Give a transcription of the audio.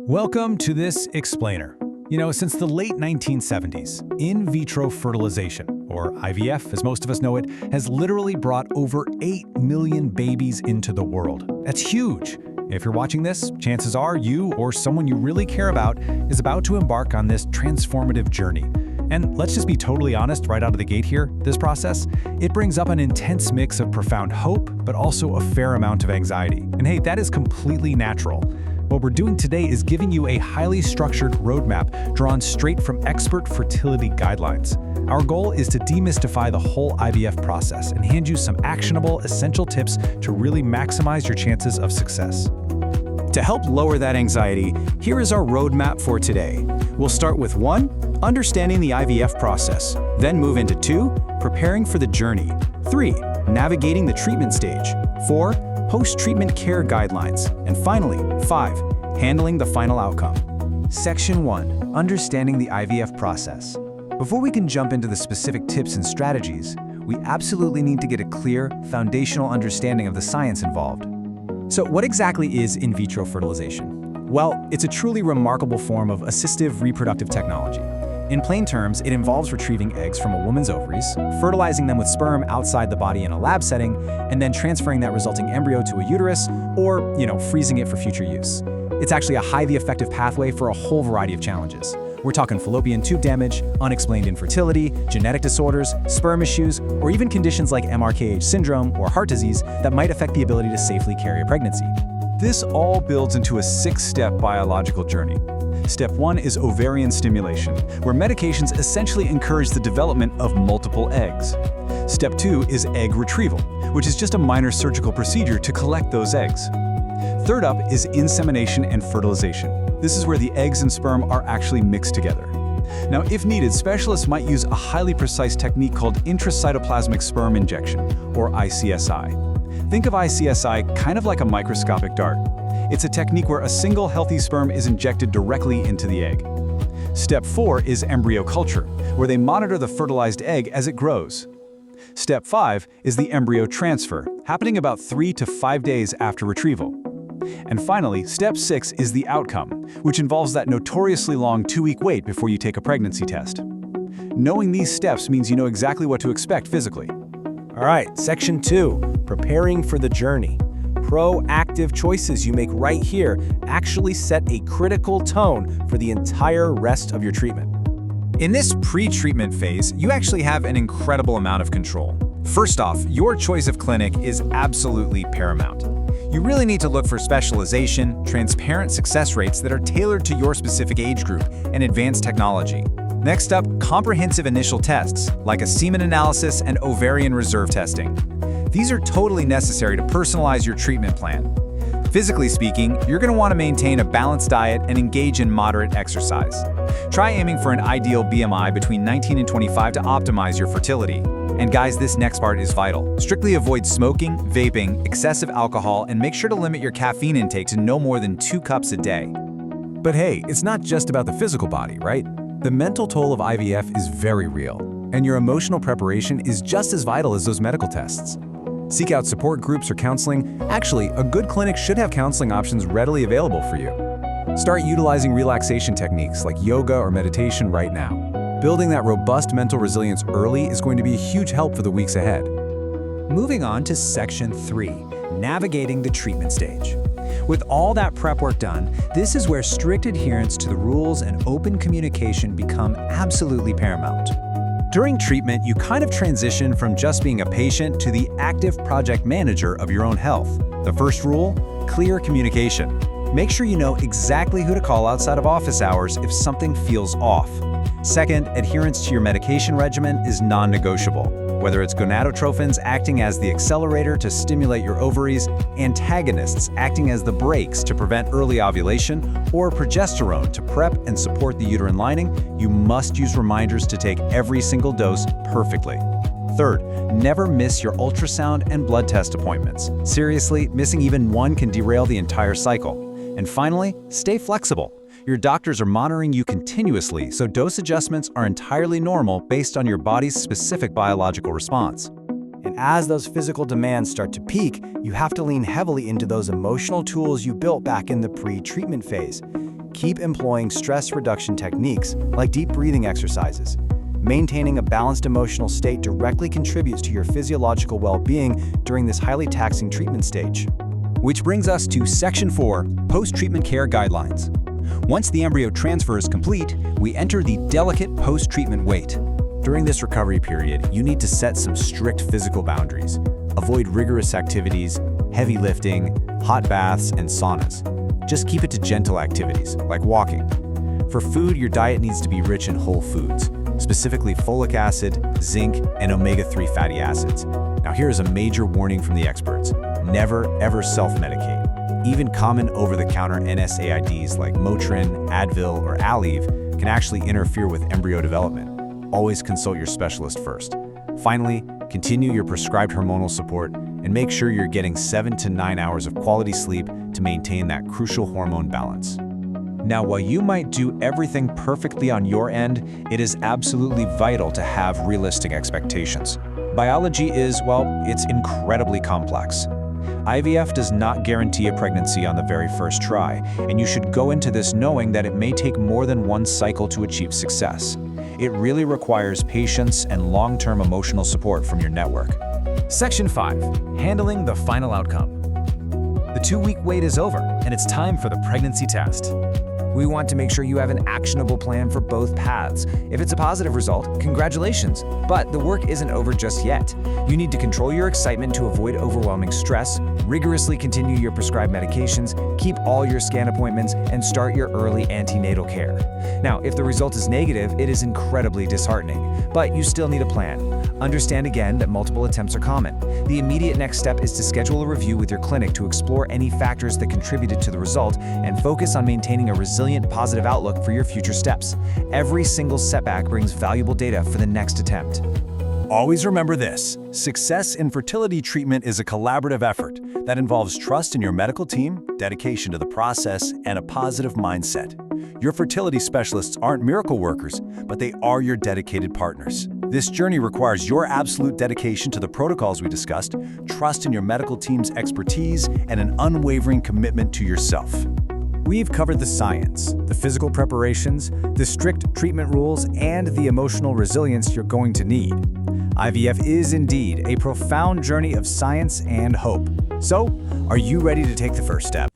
Welcome to this explainer. Since the late 1970s, in vitro fertilization, or IVF as most of us know it, has literally brought over 8 million babies into the world. That's huge. If you're watching this, chances are you or someone you really care about is about to embark on this transformative journey. And let's just be totally honest right out of the gate here, this process, it brings up an intense mix of profound hope, but also a fair amount of anxiety. And hey, that is completely natural. What we're doing today is giving you a highly structured roadmap drawn straight from expert fertility guidelines. Our goal is to demystify the whole IVF process and hand you some actionable, essential tips to really maximize your chances of success. To help lower that anxiety, here is our roadmap for today. We'll start with 1, understanding the IVF process, then move into 2, preparing for the journey, 3, navigating the treatment stage, 4, post-treatment care guidelines, and finally, 5, handling the final outcome. Section 1, understanding the IVF process. Before we can jump into the specific tips and strategies, we absolutely need to get a clear, foundational understanding of the science involved. So what exactly is in vitro fertilization? Well, it's a truly remarkable form of assistive reproductive technology. In plain terms, it involves retrieving eggs from a woman's ovaries, fertilizing them with sperm outside the body in a lab setting, and then transferring that resulting embryo to a uterus, or, freezing it for future use. It's actually a highly effective pathway for a whole variety of challenges. We're talking fallopian tube damage, unexplained infertility, genetic disorders, sperm issues, or even conditions like MRKH syndrome or heart disease that might affect the ability to safely carry a pregnancy. This all builds into a 6-step biological journey. Step 1 is ovarian stimulation, where medications essentially encourage the development of multiple eggs. Step 2 is egg retrieval, which is just a minor surgical procedure to collect those eggs. Third up is insemination and fertilization. This is where the eggs and sperm are actually mixed together. Now, if needed, specialists might use a highly precise technique called intracytoplasmic sperm injection, or ICSI. Think of ICSI kind of like a microscopic dart. It's a technique where a single healthy sperm is injected directly into the egg. Step 4 is embryo culture, where they monitor the fertilized egg as it grows. Step 5 is the embryo transfer, happening about 3 to 5 days after retrieval. And finally, Step 6 is the outcome, which involves that notoriously long 2-week wait before you take a pregnancy test. Knowing these steps means you know exactly what to expect physically. All right, Section 2, preparing for the journey. Proactive choices you make right here actually set a critical tone for the entire rest of your treatment. In this pre-treatment phase, you actually have an incredible amount of control. First off, your choice of clinic is absolutely paramount. You really need to look for specialization, transparent success rates that are tailored to your specific age group, and advanced technology. Next up, comprehensive initial tests, like a semen analysis and ovarian reserve testing. These are totally necessary to personalize your treatment plan. Physically speaking, you're going to want to maintain a balanced diet and engage in moderate exercise. Try aiming for an ideal BMI between 19 and 25 to optimize your fertility. And guys, this next part is vital. Strictly avoid smoking, vaping, excessive alcohol, and make sure to limit your caffeine intake to no more than 2 cups a day. But hey, it's not just about the physical body, right? The mental toll of IVF is very real, and your emotional preparation is just as vital as those medical tests. Seek out support groups or counseling. Actually, a good clinic should have counseling options readily available for you. Start utilizing relaxation techniques like yoga or meditation right now. Building that robust mental resilience early is going to be a huge help for the weeks ahead. Moving on to Section 3, navigating the treatment stage. With all that prep work done, this is where strict adherence to the rules and open communication become absolutely paramount. During treatment, you kind of transition from just being a patient to the active project manager of your own health. The first rule, clear communication. Make sure you know exactly who to call outside of office hours if something feels off. Second, adherence to your medication regimen is non-negotiable. Whether it's gonadotrophins acting as the accelerator to stimulate your ovaries, antagonists acting as the brakes to prevent early ovulation, or progesterone to prep and support the uterine lining, you must use reminders to take every single dose perfectly. Third, never miss your ultrasound and blood test appointments. Seriously, missing even one can derail the entire cycle. And finally, stay flexible. Your doctors are monitoring you continuously, so dose adjustments are entirely normal based on your body's specific biological response. And as those physical demands start to peak, you have to lean heavily into those emotional tools you built back in the pre-treatment phase. Keep employing stress reduction techniques like deep breathing exercises. Maintaining a balanced emotional state directly contributes to your physiological well-being during this highly taxing treatment stage. Which brings us to Section 4, Post-Treatment Care Guidelines. Once the embryo transfer is complete, we enter the delicate post-treatment wait. During this recovery period, you need to set some strict physical boundaries. Avoid rigorous activities, heavy lifting, hot baths, and saunas. Just keep it to gentle activities, like walking. For food, your diet needs to be rich in whole foods, specifically folic acid, zinc, and omega-3 fatty acids. Now here is a major warning from the experts. Never, ever self-medicate. Even common over-the-counter NSAIDs like Motrin, Advil, or Aleve can actually interfere with embryo development. Always consult your specialist first. Finally, continue your prescribed hormonal support and make sure you're getting 7 to 9 hours of quality sleep to maintain that crucial hormone balance. Now, while you might do everything perfectly on your end, it is absolutely vital to have realistic expectations. Biology is, well, it's incredibly complex. IVF does not guarantee a pregnancy on the very first try, and you should go into this knowing that it may take more than one cycle to achieve success. It really requires patience and long-term emotional support from your network. Section 5. Handling the final outcome. The 2-week wait is over, and it's time for the pregnancy test. We want to make sure you have an actionable plan for both paths. If it's a positive result, congratulations. But the work isn't over just yet. You need to control your excitement to avoid overwhelming stress, rigorously continue your prescribed medications, keep all your scan appointments, and start your early antenatal care. Now, if the result is negative, it is incredibly disheartening, but you still need a plan. Understand again that multiple attempts are common. The immediate next step is to schedule a review with your clinic to explore any factors that contributed to the result and focus on maintaining a resilient, positive outlook for your future steps. Every single setback brings valuable data for the next attempt. Always remember this: success in fertility treatment is a collaborative effort that involves trust in your medical team, dedication to the process, and a positive mindset. Your fertility specialists aren't miracle workers, but they are your dedicated partners. This journey requires your absolute dedication to the protocols we discussed, trust in your medical team's expertise, and an unwavering commitment to yourself. We've covered the science, the physical preparations, the strict treatment rules, and the emotional resilience you're going to need. IVF is indeed a profound journey of science and hope. So, are you ready to take the first step?